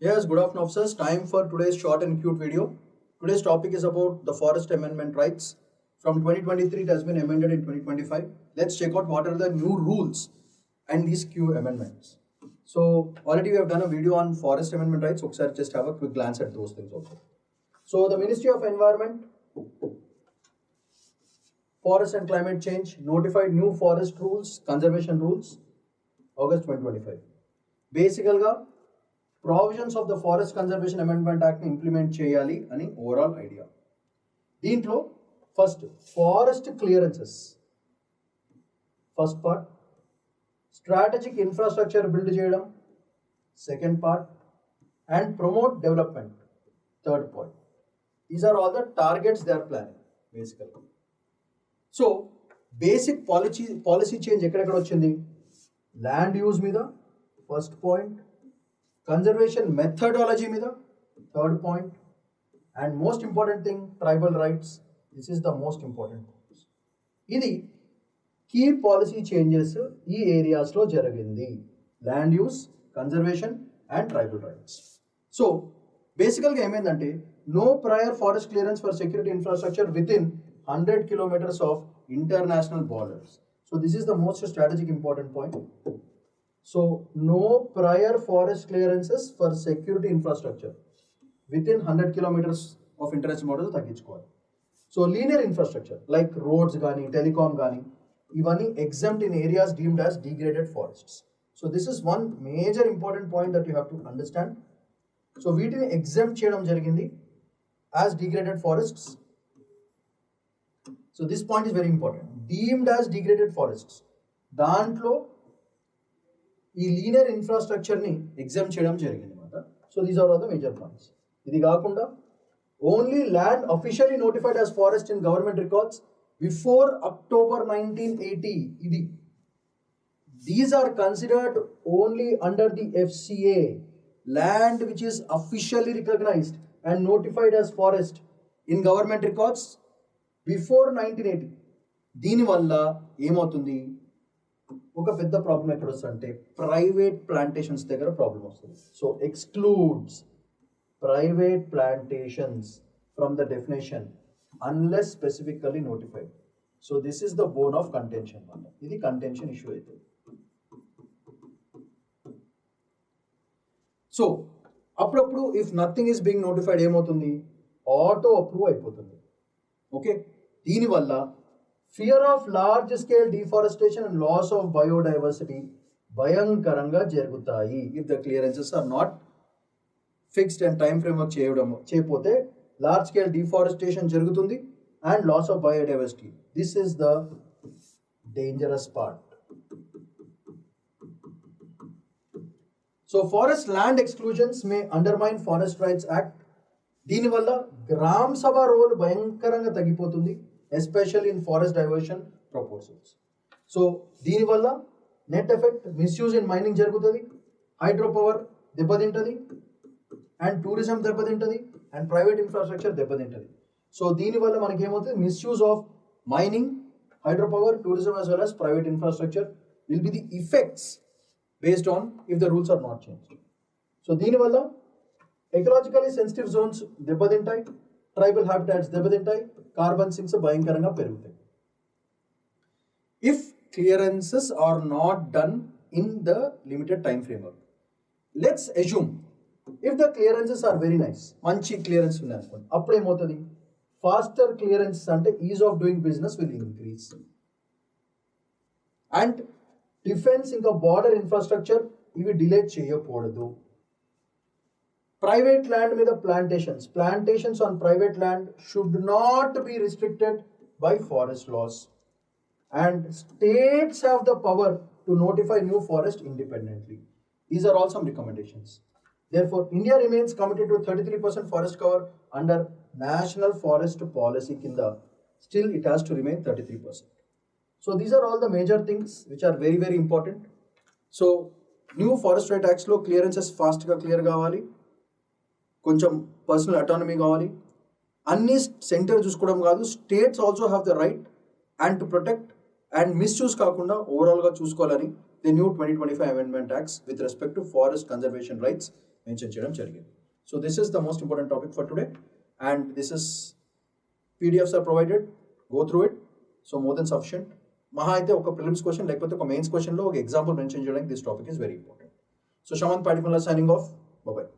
Yes, good afternoon, officers. Time for today's short and cute video. Today's topic is about the Forest Amendment rights. From 2023, it has been amended in 2025. Let's check out what are the new rules and these Q amendments. So, already we have done a video on Forest Amendment rights. So, just have a quick glance at those things also. So, the Ministry of Environment, Forest and Climate Change notified new forest rules, conservation rules, August 2025. Basically, provisions of the Forest Conservation Amendment Act ni implement cheyali ani overall idea. Deentlo first forest clearances. First part, strategic infrastructure build cheyadam. Second part, and promote development. Third point. These are all the targets they are planning basically. So basic policy change ekkada vachindi. Land use మీద first point, conservation methodology మీద third point, and most important thing, tribal rights. This is the most important point. ఇది key policy changes ఈ areas లో జరిగింది. Land use, conservation and tribal rights. So basically ఏమైందంటే no prior forest clearance for security infrastructure within 100 kilometers of international borders. So this is the most strategic important point. So no prior forest clearances for security infrastructure within 100 kilometers of international borders తగ్గించుకోవాలి. So linear infrastructure like roads గానీ telecom గానీ ఇవన్నీ exempt in areas deemed as degraded forests. So this is one major important point that you have to understand. So వీటిని exempt చేయడం జరిగింది as degraded forests. So this point is very important. Deemed as degraded forests. దాంట్లో ఈ linear ఇన్ఫ్రాస్ట్రక్చర్ని exam చేయడం జరిగింది అనమాట. So these are all the major points. ఇది కాకుండా only land officially notified as forest in government records before October 1980 ఇది. These are considered only under the FCA. Land which is officially recognized and notified as forest in government records before 1980. దీనివల్ల ఏమవుతుంది, ఒక పెద్ద problem ఎక్కడ వస్తుందంటే private plantations దగ్గర problem వస్తుంది. So excludes private plantations from the definition unless specifically notified. So this is the bone of contention అన్నమాట. ఇది కంటెన్షన్ ఇష్యూ అవుతుంది. సో అప్పుడప్పుడు if nothing is being notified ఏమవుతుంది, ఆటో అప్రూవ్ అయిపోతుంది. ఓకే, దీనివల్ల fear of large scale deforestation and loss of biodiversity భయంకరంగా జరుగుతాయి. If the clearances are not fixed and time frame work చేయకపోతే లార్జ్ స్కేల్ డిఫారెస్టేషన్ జరుగుతుంది and loss of biodiversity. This is the dangerous part. So forest land exclusions may undermine forest rights act. దీనివల్ల Gram Sabha role భయంకరంగా తగ్గిపోతుంది, especially in forest diversion proposals. So దీనివల్ల net effect misuse in mining జరుగుతుంది, hydro power దెబ్బతింటుంది, and tourism దెబ్బతింటుంది, and private infrastructure దెబ్బతింటుంది. So దీనివల్ల మనకి ఏమవుతుంది, misuse of mining, hydro power, tourism as well as private infrastructure will be the effects based on if the rules are not changed. So దీనివల్ల ecologically sensitive zones దెబ్బతింటాయి, tribal habitats దెబ్బతింటాయి, carbon sinks భయంకరంగా పెరుగుతాయి. If clearances are not done in the limited time framework. Let's assume if the clearances are very nice, మంచి clearance ఉన్నాయి అనుకోండి, అప్పుడు ఏమవుతుంది, ఫాస్టర్ క్లియరెన్సెస్ అంటే ease of doing business will increase. And defence ఇంకా border infrastructure ఇవి delay చేయకూడదు. Private land మీద plantations on private land should not be restricted by forest loss, and states have the power to notify new forest independently. These are all some recommendations. Therefore, India remains committed to 33% forest cover under National Forest Policy kinda. Still, it has to remain 33%. So these are all the major things which are very, very important. So, new Forest Right Acts lo clearances fast ga clear kavali, koncham personal autonomy kavali, అన్ని centre చూసుకోవడం కాదు, states also have the right and to protect and misuse కాకుండా ఓవరాల్గా చూసుకోవాలని the new 2025 amendment acts with respect to forest conservation rights mention చేయడం జరిగింది. So this is the most important topic for today and this is PDFs are provided, go through it. So more than sufficient. మహా అయితే ఒక prelims question లేకపోతే ఒక mains క్వశ్చన్లో ఒక example mention చేయడానికి this topic is very important. So Shamanth Padipala signing off. Bye bye.